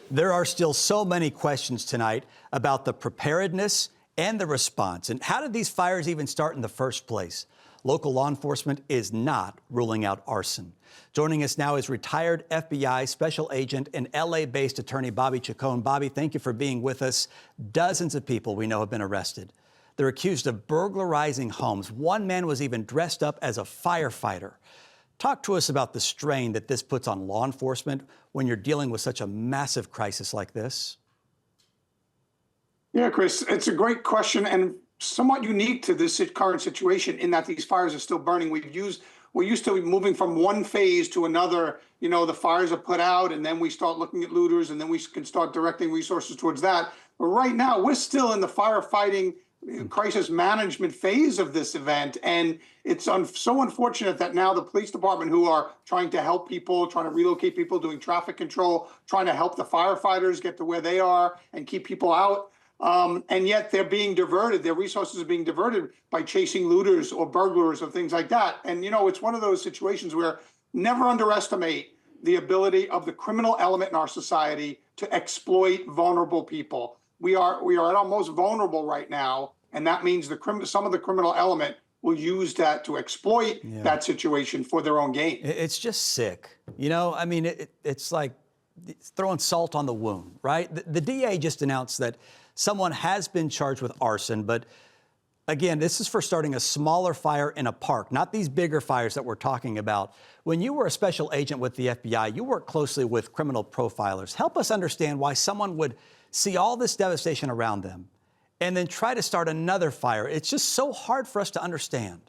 There are still so many questions tonight about the preparedness and the response. And how did these fires even start in the first place? Local law enforcement is not ruling out arson. Joining us now is retired FBI special agent and LA-based attorney Bobby Chacon. Bobby, thank you for being with us. Dozens of people we know have been arrested. They're accused of burglarizing homes. One man was even dressed up as a firefighter. Talk to us about the strain that this puts on law enforcement when you're dealing with such a massive crisis like this. Yeah, Chris, it's a great question and somewhat unique to this current situation in that these fires are still burning. We're used to moving from one phase to another. You know, the fires are put out and then we start looking at looters and then we can start directing resources towards that. But right now, we're still in the firefighting crisis management phase of this event. And it's so unfortunate that now the police department, who are trying to help people, trying to relocate people, doing traffic control, trying to help the firefighters get to where they are and keep people out. And yet they're being diverted. Their resources are being diverted by chasing looters or burglars or things like that. And, you know, it's one of those situations where never underestimate the ability of the criminal element in our society to exploit vulnerable people. We are at our most vulnerable right now. And that means some of the criminal element will use that to exploit that situation for their own gain. It's just sick. You know, I mean, it's like throwing salt on the wound, right? The DA just announced that someone has been charged with arson, but again, this is for starting a smaller fire in a park, not these bigger fires that we're talking about. When you were a special agent with the FBI, you worked closely with criminal profilers. Help us understand why someone would see all this devastation around them and then try to start another fire. It's just so hard for us to understand.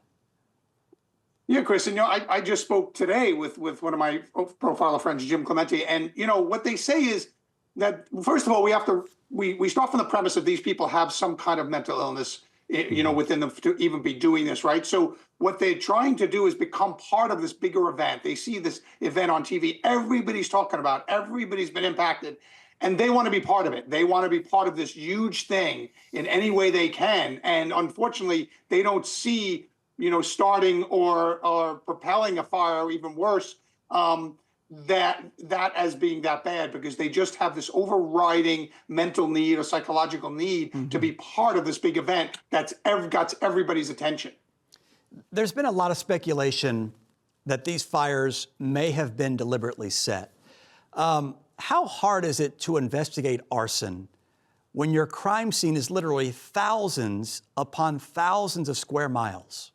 Yeah, Chris, and you know, I just spoke today with one of my profiler friends, Jim Clemente, and you know what they say is that first of all, we start from the premise that these people have some kind of mental illness, you know, within them to even be doing this, right? So what they're trying to do is become part of this bigger event. They see this event on TV, everybody's talking about, everybody's been impacted, and they want to be part of it. They want to be part of this huge thing in any way they can. And unfortunately, they don't see, you know, starting or propelling a fire, or even worse, that as being that bad, because they just have this overriding mental need or psychological need to be part of this big event that's got everybody's attention. There's been a lot of speculation that these fires may have been deliberately set. How hard is it to investigate arson when your crime scene is literally thousands upon thousands of square miles?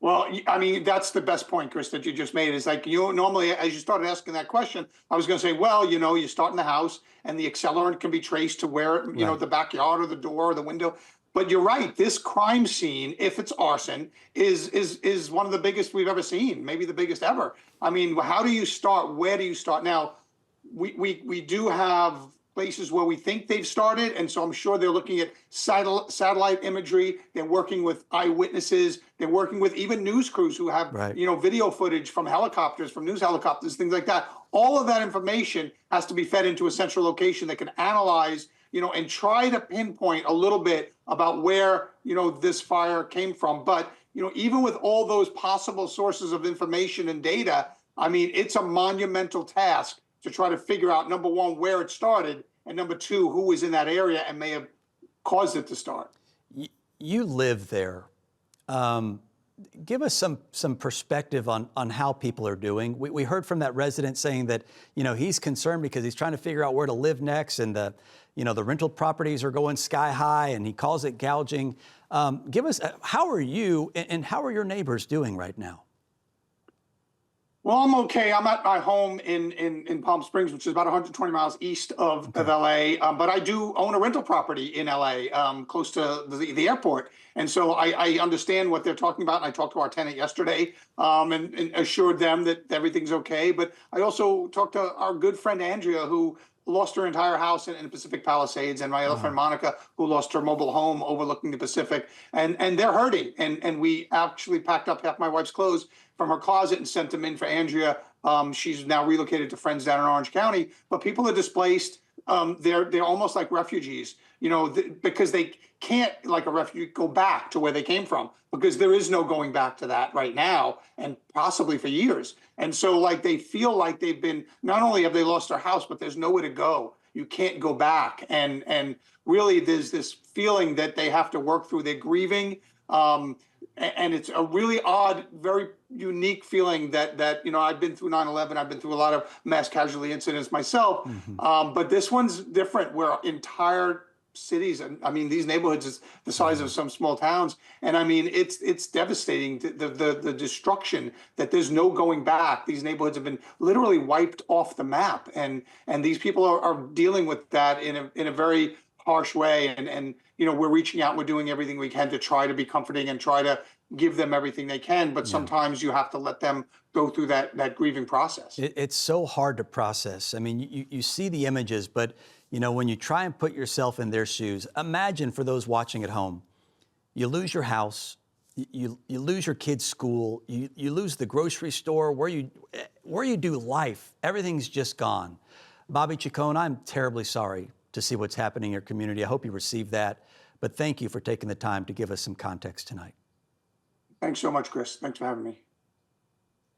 Well, I mean, that's the best point, Chris, that you just made. Is like, you normally, as you started asking that question, I was going to say, well, you know, you start in the house and the accelerant can be traced to where, you know, the backyard or the door or the window. But you're right. This crime scene, if it's arson, is one of the biggest we've ever seen, maybe the biggest ever. I mean, how do you start? Where do you start? Now, we do have places where we think they've started, and so I'm sure they're looking at satellite imagery. They're working with eyewitnesses. They're working with even news crews who have you know, video footage from helicopters, from news helicopters, things like that. All of that information has to be fed into a central location that can analyze, you know, and try to pinpoint a little bit about where, you know, this fire came from. But, you know, even with all those possible sources of information and data, I mean, it's a monumental task to try to figure out, number one, where it started, and number two, who was in that area and may have caused it to start. You live there. Give us some perspective on how people are doing. We heard from that resident saying that, you know, he's concerned because he's trying to figure out where to live next, and the rental properties are going sky high, and he calls it gouging. Give us, how are you and how are your neighbors doing right now? Well, I'm okay. I'm at my home in Palm Springs, which is about 120 miles east of LA. But I do own a rental property in LA, close to the airport. And so I understand what they're talking about. And I talked to our tenant yesterday and assured them that everything's okay. But I also talked to our good friend Andrea, who lost her entire house in the Pacific Palisades, and my other friend Monica, who lost her mobile home overlooking the Pacific. And they're hurting. And we actually packed up half my wife's clothes from her closet and sent them in for Andrea. She's now relocated to friends down in Orange County. But people are displaced. they're almost like refugees, because they can't, like a refugee, go back to where they came from, because there is no going back to that right now, and possibly for years. And so, like, they feel like they've been, not only have they lost their house, but there's nowhere to go. You can't go back, and really there's this feeling that they have to work through. They're grieving. And it's a really odd, very unique feeling that I've been through 9/11. I've been through a lot of mass casualty incidents myself, but this one's different, where entire cities, and I mean, these neighborhoods is the size of some small towns, and I mean, it's devastating, the destruction, that there's no going back. These neighborhoods have been literally wiped off the map, and these people are dealing with that in a very harsh way, and we're reaching out and we're doing everything we can to try to be comforting and try to give them everything they can, but sometimes you have to let them go through that grieving process. It's so hard to process. I mean, you see the images, but when you try and put yourself in their shoes, imagine, for those watching at home, you lose your house, you lose your kid's school, you lose the grocery store, where you do life. Everything's just gone. Bobby Chacon, I'm terribly sorry to see what's happening in your community. I hope you receive that. But thank you for taking the time to give us some context tonight. Thanks so much, Chris. Thanks for having me.